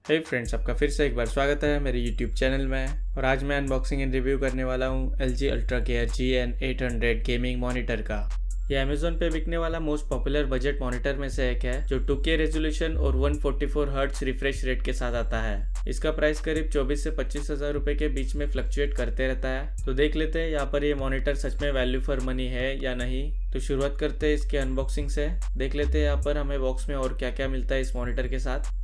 हे friends, आपका फिर से एक बार स्वागत है मेरे YouTube चैनल में। और आज मैं अनबॉक्सिंग एंड रिव्यू करने वाला हूँ LG Ultra Gear GN800 gaming monitor का। ये अमेजोन पे बिकने वाला मोस्ट पॉपुलर बजट मॉनिटर में से एक है जो 2K रेजोल्यूशन और 144 हर्ट्ज रिफ्रेश रेट के साथ आता है। इसका प्राइस करीब 24 से 25 हज़ार रुपए के बीच में फ्लक्चुएट करते रहता है। तो देख लेते हैं यहाँ पर ये मॉनिटर सच में वैल्यू फॉर मनी है या नहीं। तो शुरुआत करते हैं इसके अनबॉक्सिंग से। देख लेते हैं यहाँ पर हमें बॉक्स में और क्या क्या मिलता है इस मॉनिटर के साथ।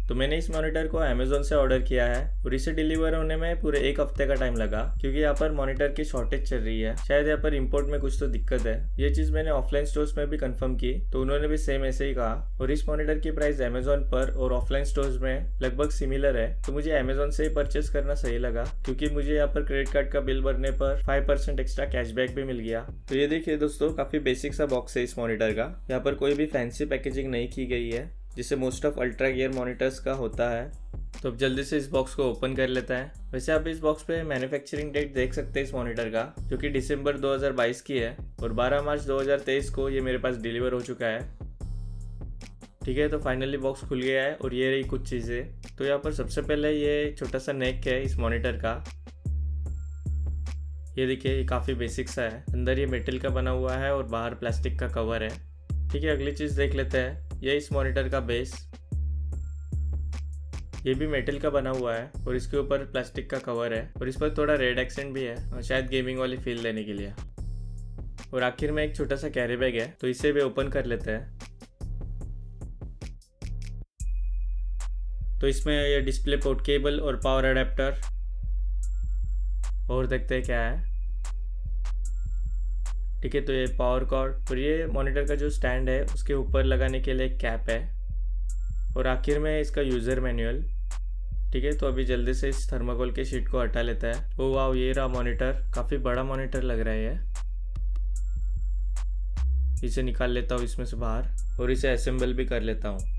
तो मैंने इस मॉनिटर को अमेजोन से ऑर्डर किया है और इसे डिलीवर होने में पूरे एक हफ्ते का टाइम लगा, क्योंकि यहाँ पर मॉनिटर की शॉर्टेज चल रही है। शायद यहाँ पर इंपोर्ट में कुछ तो दिक्कत है। ये चीज मैंने ऑफलाइन स्टोर्स में भी कंफर्म की तो उन्होंने भी सेम ऐसे ही कहा। और इस मॉनिटर की प्राइस अमेजोन पर और ऑफलाइन स्टोर्स में लगभग सिमिलर है। तो मुझे अमेजोन से ही परचेस करना सही लगा, क्योंकि मुझे यहाँ पर क्रेडिट कार्ड का बिल भरने पर 5% एक्स्ट्रा कैशबैक भी मिल गया। तो ये देखिए दोस्तों, काफी बेसिक सा बॉक्स है इस मॉनिटर का। यहाँ पर कोई भी फैंसी पैकेजिंग नहीं की गई है जिसे most of ultra gear monitors का होता है। तो अब जल्दी से इस बॉक्स को ओपन कर लेता है। वैसे आप इस बॉक्स पे मैन्युफैक्चरिंग डेट देख सकते हैं इस मॉनिटर का, जो कि दिसंबर 2022 की है और 12 मार्च 2023 को ये मेरे पास डिलीवर हो चुका है। ठीक है, तो फाइनली बॉक्स खुल गया है और ये रही कुछ चीज़ें। तो यहाँ पर सबसे पहले ये छोटा सा नेक है इस मॉनिटर का। ये देखिए, ये काफ़ी बेसिक सा है। अंदर ये मेटल का बना हुआ है और बाहर प्लास्टिक का कवर है। ठीक है, अगली चीज़ देख लेते हैं। ये इस मॉनिटर का बेस, ये भी मेटल का बना हुआ है और इसके ऊपर प्लास्टिक का कवर है और इस पर थोड़ा रेड एक्सेंट भी है, शायद गेमिंग वाली फील देने के लिए। और आखिर में एक छोटा सा कैरी बैग है, तो इसे भी ओपन कर लेते हैं। तो इसमें ये डिस्प्ले पोर्ट केबल और पावर अडेप्टर, और देखते हैं क्या है। ठीक है, तो ये पावर कॉर्ड और ये मॉनिटर का जो स्टैंड है उसके ऊपर लगाने के लिए एक कैप है और आखिर में इसका यूज़र मैनुअल। ठीक है, तो अभी जल्दी से इस थर्माकोल के शीट को हटा लेता है। ओ वाह, ये रहा मॉनिटर। काफ़ी बड़ा मॉनिटर लग रहा है ये। इसे निकाल लेता हूँ इसमें से बाहर और इसे असेंबल भी कर लेता हूँ।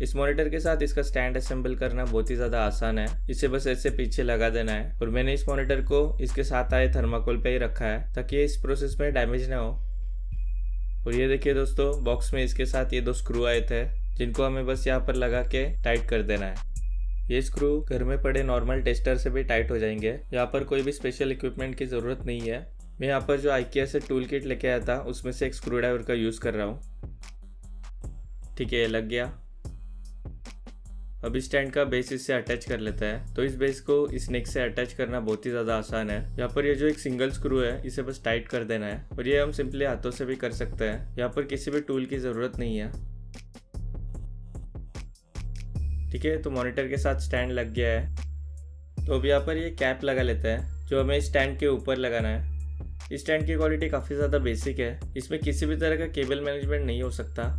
इस मॉनिटर के साथ इसका स्टैंड असेंबल करना बहुत ही ज़्यादा आसान है। इसे बस ऐसे पीछे लगा देना है और मैंने इस मॉनिटर को इसके साथ आए थर्माकोल पे ही रखा है ताकि इस प्रोसेस में डैमेज ना हो। और ये देखिए दोस्तों, बॉक्स में इसके साथ ये 2 स्क्रू आए थे जिनको हमें बस यहाँ पर लगा के टाइट कर देना है। ये स्क्रू घर में पड़े नॉर्मल टेस्टर से भी टाइट हो जाएंगे। यहाँ पर कोई भी स्पेशल इक्विपमेंट की ज़रूरत नहीं है। मैं यहाँ पर जो IKEA से टूल किट लेके आया था उसमें से एक स्क्रू ड्राइवर का यूज़ कर रहा हूँ। ठीक है, ये लग गया। अब इस स्टैंड का बेस इससे अटैच कर लेता है। तो इस बेस को इस नेक से अटैच करना बहुत ही ज़्यादा आसान है। यहाँ पर ये जो एक सिंगल स्क्रू है इसे बस टाइट कर देना है और ये हम सिंपली हाथों से भी कर सकते हैं। यहाँ पर किसी भी टूल की ज़रूरत नहीं है। ठीक है, तो मॉनिटर के साथ स्टैंड लग गया है। तो अब यहाँ पर ये कैप लगा लेते हैं जो हमें स्टैंड के ऊपर लगाना है। इस स्टैंड की क्वालिटी काफ़ी ज़्यादा बेसिक है, इसमें किसी भी तरह का केबल मैनेजमेंट नहीं हो सकता।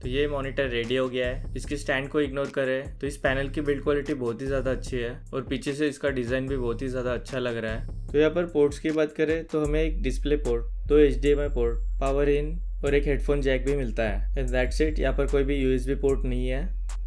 तो ये मॉनिटर रेडी हो गया है। इसके स्टैंड को इग्नोर करें तो इस पैनल की बिल्ड क्वालिटी बहुत ही ज़्यादा अच्छी है और पीछे से इसका डिज़ाइन भी बहुत ही ज़्यादा अच्छा लग रहा है। तो यहाँ पर पोर्ट्स की बात करें तो हमें एक display port, 2 HDMI port, power in और एक हेडफोन जैक भी मिलता है। And that's it. यहाँ पर कोई भी USB पोर्ट नहीं है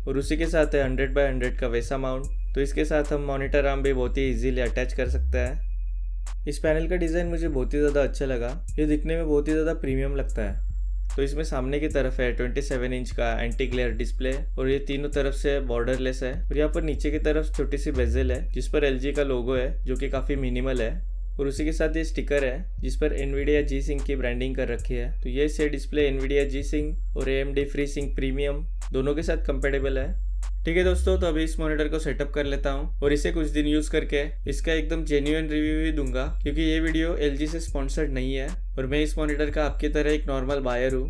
और उसी के साथ है 100x100 का वैसा माउंट। तो इसके साथ हम मॉनिटर आर्म भी बहुत ही ईजीली अटैच कर सकते हैं। इस पैनल का डिज़ाइन मुझे बहुत ही ज़्यादा अच्छा लगा। ये दिखने में बहुत ही ज़्यादा प्रीमियम लगता है। तो इसमें सामने की तरफ है 27 इंच का एंटी ग्लेयर डिस्प्ले और ये तीनों तरफ से बॉर्डरलेस है। और यहाँ पर नीचे की तरफ छोटी सी बेजल है जिस पर LG का लोगो है जो कि काफ़ी मिनिमल है। और उसी के साथ ये स्टिकर है जिस पर NVIDIA G-Sync की ब्रांडिंग कर रखी है। तो ये से डिस्प्ले NVIDIA G-Sync और AMD FreeSync प्रीमियम दोनों के साथ कंपेटेबल है। ठीक है दोस्तों, तो अभी इस मॉनिटर को सेटअप कर लेता हूँ और इसे कुछ दिन यूज़ करके इसका एकदम जेन्युइन रिव्यू भी दूंगा, क्योंकि ये वीडियो LG से स्पॉन्सर्ड नहीं है और मैं इस मॉनिटर का आपकी तरह एक नॉर्मल बायर हूँ।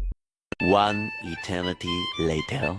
One eternity later.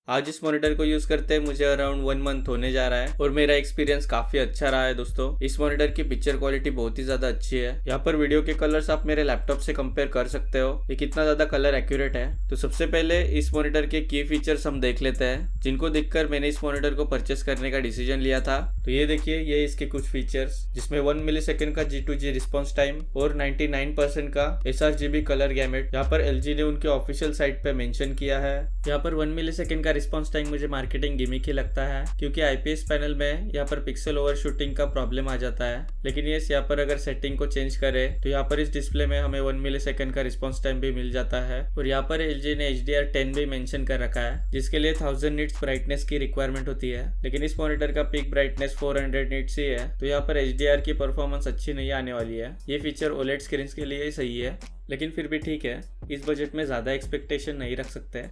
आज इस मॉनिटर को यूज करते हैं मुझे अराउंड 1 मंथ होने जा रहा है और मेरा एक्सपीरियंस काफी अच्छा रहा है दोस्तों। इस मॉनिटर की पिक्चर क्वालिटी बहुत ही ज्यादा अच्छी है। यहाँ पर वीडियो के कलर्स आप मेरे लैपटॉप से कंपेयर कर सकते हो, ये कितना ज्यादा कलर एक्यूरेट है। तो सबसे पहले इस मॉनिटर के की फीचर्स हम देख लेते हैं जिनको देखकर मैंने इस मॉनिटर को परचेस करने का डिसीजन लिया था। तो तो ये देखिए, ये इसके कुछ फीचर्स, जिसमें 1 मिलीसेकंड का G2G रिस्पॉन्स टाइम और 99% का sRGB कलर गैमेट यहाँ पर LG ने उनके ऑफिशियल साइट पे मेंशन किया है। यहाँ पर 1 मिलीसेकंड का रिस्पॉन्स टाइम मुझे मार्केटिंग गिमिक ही लगता है, क्योंकि IPS पैनल में यहाँ पर पिक्सल ओवरशूटिंग का प्रॉब्लम आ जाता है। लेकिन ये यहाँ पर अगर सेटिंग को चेंज करे तो यहाँ पर इस डिस्प्ले में हमें 1 मिलीसेकंड का रिस्पॉन्स टाइम भी मिल जाता है। और यहाँ पर LG ने HDR10 भी मेंशन कर रखा है, जिसके लिए 1000 निट्स ब्राइटनेस की रिक्वायरमेंट होती है। लेकिन इस मॉनिटर का पीक ब्राइटनेस 400 निट्स ही है, तो यहाँ पर HDR की परफॉर्मेंस अच्छी नहीं आने वाली है। ये फीचर OLED स्क्रीन के लिए ही सही है, लेकिन फिर भी ठीक है, इस बजट में ज़्यादा एक्सपेक्टेशन नहीं रख सकते।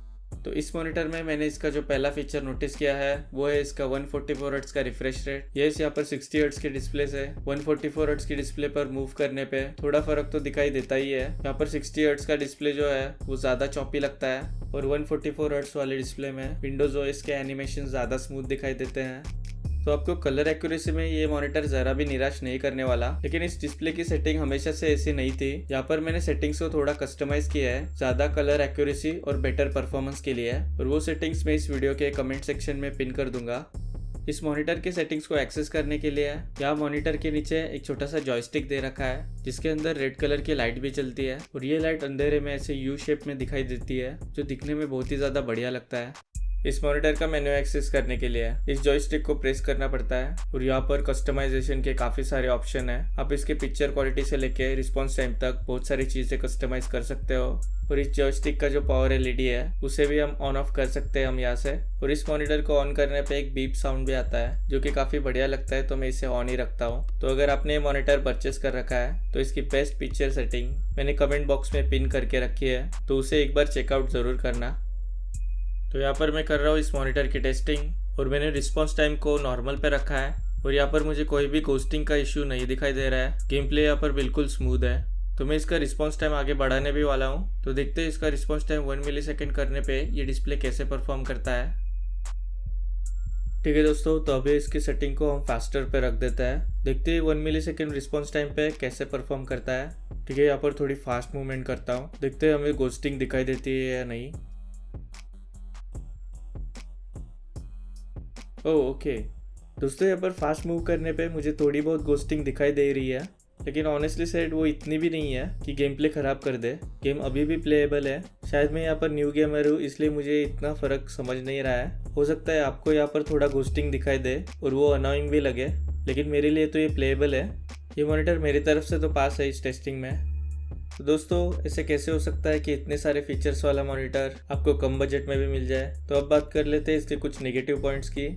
तो इस मॉनिटर में मैंने इसका जो पहला फीचर नोटिस किया है वो है इसका 144 हर्ट्ज का रिफ्रेश रेट। ये यहाँ पर 60 हर्ट्ज की डिस्प्ले से 144 हर्ट्ज की डिस्प्ले पर मूव करने पे थोड़ा फर्क तो दिखाई देता ही है। यहाँ पर 60 हर्ट्ज का डिस्प्ले जो है वो ज़्यादा चॉपी लगता है, और 144 हर्ट्ज वाले डिस्प्ले में विंडोज OS के एनिमेशन ज़्यादा स्मूथ दिखाई देते हैं। तो आपको कलर एक्यूरेसी में ये मॉनिटर जरा भी निराश नहीं करने वाला। लेकिन इस डिस्प्ले की सेटिंग हमेशा से ऐसी नहीं थी। यहाँ पर मैंने सेटिंग्स को थोड़ा कस्टमाइज किया है ज्यादा कलर एक्यूरेसी और बेटर परफॉर्मेंस के लिए, और वो सेटिंग्स मैं इस वीडियो के कमेंट सेक्शन में पिन कर दूंगा। इस मॉनिटर के सेटिंग्स को एक्सेस करने के लिए यहाँ मॉनिटर के नीचे एक छोटा सा जॉयस्टिक दे रखा है, जिसके अंदर रेड कलर की लाइट भी चलती है, और ये लाइट अंधेरे में ऐसे U शेप में दिखाई देती है, जो दिखने में बहुत ही ज्यादा बढ़िया लगता है। इस मॉनिटर का मेन्यू एक्सेस करने के लिए इस जॉयस्टिक को प्रेस करना पड़ता है, और यहाँ पर कस्टमाइजेशन के काफी सारे ऑप्शन है। आप इसके पिक्चर क्वालिटी से लेके रिस्पॉन्स टाइम तक बहुत सारी चीजें कस्टमाइज कर सकते हो। और इस जॉयस्टिक का जो पावर LED है उसे भी हम ऑन ऑफ कर सकते हैं हम यहाँ से। और इस मॉनिटर को ऑन करने पे एक बीप साउंड भी आता है, जो कि काफी बढ़िया लगता है, तो मैं इसे ऑन ही रखता हूँ। तो अगर आपने ये मॉनिटर परचेस कर रखा है तो इसकी बेस्ट पिक्चर सेटिंग मैंने कमेंट बॉक्स में पिन करके रखी है, तो उसे एक बार चेकआउट जरूर करना। तो यहाँ पर मैं कर रहा हूँ इस मॉनिटर की टेस्टिंग, और मैंने रिस्पॉन्स टाइम को नॉर्मल पे रखा है, और यहाँ पर मुझे कोई भी घोस्टिंग का इश्यू नहीं दिखाई दे रहा है। गेम प्ले यहाँ पर बिल्कुल स्मूथ है। तो मैं इसका रिस्पॉन्स टाइम आगे बढ़ाने भी वाला हूँ। तो देखते हैं इसका रिस्पॉन्स टाइम 1 मिलीसेकंड करने पे ये डिस्प्ले कैसे परफॉर्म करता है। ठीक है दोस्तों, तो अभी इसकी सेटिंग को हम फास्टर पे रख देते हैं। देखते हैं 1 मिलीसेकंड रिस्पॉन्स टाइम पे कैसे परफॉर्म करता है। ठीक है, यहाँ पर थोड़ी फास्ट मूवमेंट करता हूँ, देखते हैं हमें घोस्टिंग दिखाई देती है या नहीं। ओके दोस्तों, यहाँ पर फास्ट मूव करने पे मुझे थोड़ी बहुत घोस्टिंग दिखाई दे रही है, लेकिन ऑनेस्टली सेड वो इतनी भी नहीं है कि गेम प्ले खराब कर दे। गेम अभी भी प्लेएबल है। शायद मैं यहाँ पर न्यू गेमर हूँ, इसलिए मुझे इतना फर्क समझ नहीं रहा है। हो सकता है आपको यहाँ पर थोड़ा घोस्टिंग दिखाई दे और वो अनोइंग भी लगे, लेकिन मेरे लिए तो ये प्लेएबल है। ये मॉनिटर मेरी तरफ से तो पास है इस टेस्टिंग में। तो दोस्तों, ऐसे कैसे हो सकता है कि इतने सारे फीचर्स वाला मॉनिटर आपको कम बजट में भी मिल जाए। तो अब बात कर लेते हैं इसके कुछ नेगेटिव पॉइंट्स की।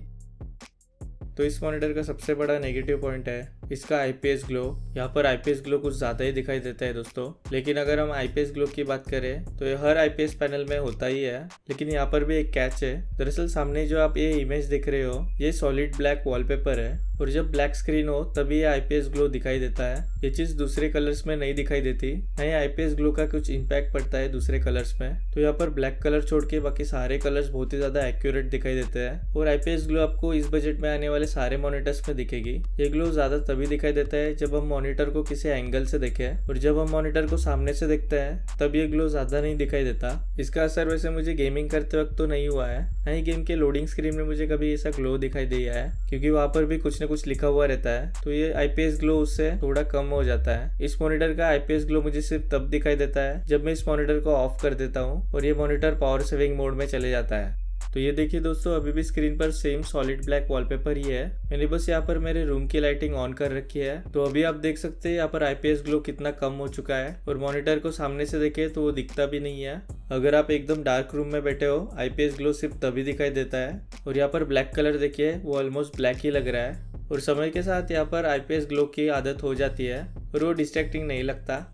तो इस मॉनिटर का सबसे बड़ा नेगेटिव पॉइंट है इसका IPS ग्लो। यहाँ पर IPS ग्लो कुछ ज़्यादा ही दिखाई देता है दोस्तों। लेकिन अगर हम IPS ग्लो की बात करें तो ये हर IPS पैनल में होता ही है, लेकिन यहाँ पर भी एक कैच है। दरअसल सामने जो आप ये इमेज देख रहे हो ये सॉलिड ब्लैक वॉलपेपर है, और जब ब्लैक स्क्रीन हो तभी ये IPS ग्लो दिखाई देता है। ये चीज़ दूसरे कलर्स में नहीं दिखाई देती, नहीं IPS ग्लो का कुछ इम्पैक्ट पड़ता है दूसरे कलर्स में। तो यहाँ पर ब्लैक कलर छोड़ के बाकी सारे कलर्स बहुत ही ज़्यादा एक्यूरेट दिखाई देते हैं, और IPS ग्लो आपको इस बजट में आने वाले सारे मॉनिटर्स में दिखेगी। ये ग्लो ज़्यादा तभी दिखाई देता है जब हम मॉनिटर को किसी एंगल से देखें, और जब हम मॉनिटर को सामने से देखते हैं तब ये ग्लो ज़्यादा नहीं दिखाई देता। इसका असर वैसे मुझे गेमिंग करते वक्त तो नहीं हुआ है, ना ही गेम के लोडिंग स्क्रीन में मुझे कभी ऐसा ग्लो दिखाई दिया है, क्योंकि वहाँ पर भी कुछ न कुछ लिखा हुआ रहता है। तो ये IPS ग्लो उससे थोड़ा कम हो जाता है। इस मॉनिटर का IPS ग्लो मुझे सिर्फ तब दिखाई देता है जब मैं इस मॉनिटर को ऑफ कर देता हूँ और ये मॉनिटर पावर सेविंग मोड में चले जाता है। तो ये देखिए दोस्तों, अभी भी स्क्रीन पर सेम सॉलिड ब्लैक वॉलपेपर ही है। मैंने बस यहाँ पर मेरे रूम की लाइटिंग ऑन कर रखी है, तो अभी आप देख सकते हैं यहाँ पर IPS ग्लो कितना कम हो चुका है, और मॉनिटर को सामने से देखे तो वो दिखता भी नहीं है। अगर आप एकदम डार्क रूम में बैठे हो IPS ग्लो सिर्फ तभी दिखाई देता है। और यहाँ पर ब्लैक कलर देखिए, वो ऑलमोस्ट ब्लैक ही लग रहा है, और समय के साथ यहाँ पर IPS ग्लो की आदत हो जाती है और वो डिस्ट्रैक्टिंग नहीं लगता।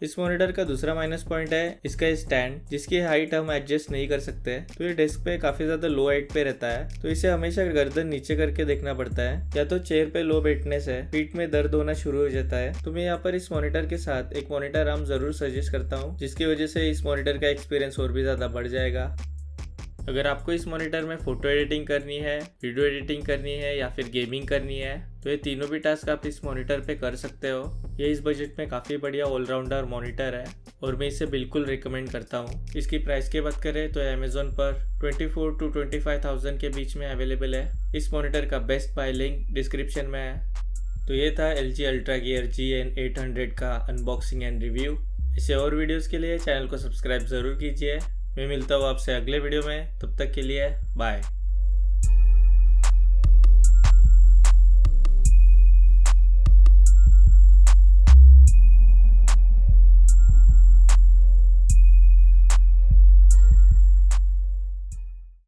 इस मॉनिटर का दूसरा माइनस पॉइंट है इसका स्टैंड, जिसकी हाइट हम एडजस्ट नहीं कर सकते। तो ये डेस्क पे काफी ज्यादा लो हाइट पे रहता है, तो इसे हमेशा गर्दन नीचे करके देखना पड़ता है, या तो चेयर पे लो बैठने से पीठ में दर्द होना शुरू हो जाता है। तो मैं यहाँ पर इस मॉनिटर के साथ एक मॉनिटर आर्म जरूर सजेस्ट करता हूँ, जिसकी वजह से इस मॉनिटर का एक्सपीरियंस और भी ज्यादा बढ़ जाएगा। अगर आपको इस मॉनिटर में फोटो एडिटिंग करनी है, वीडियो एडिटिंग करनी है या फिर गेमिंग करनी है, तो ये तीनों भी टास्क आप इस मॉनिटर पे कर सकते हो। ये इस बजट में काफ़ी बढ़िया ऑलराउंडर मॉनिटर है। और मैं इसे बिल्कुल रिकमेंड करता हूँ। इसकी प्राइस की बात करें तो अमेज़ॉन पर 24 to 25,000 के बीच में अवेलेबल है। इस मॉनिटर का बेस्ट बाय लिंक डिस्क्रिप्शन में है। तो ये था LG Ultra Gear GN800 का अनबॉक्सिंग एंड रिव्यू। इसे और वीडियोस के लिए चैनल को सब्सक्राइब ज़रूर कीजिए। मैं मिलता हूँ आपसे अगले वीडियो में, तब तक के लिए बाय।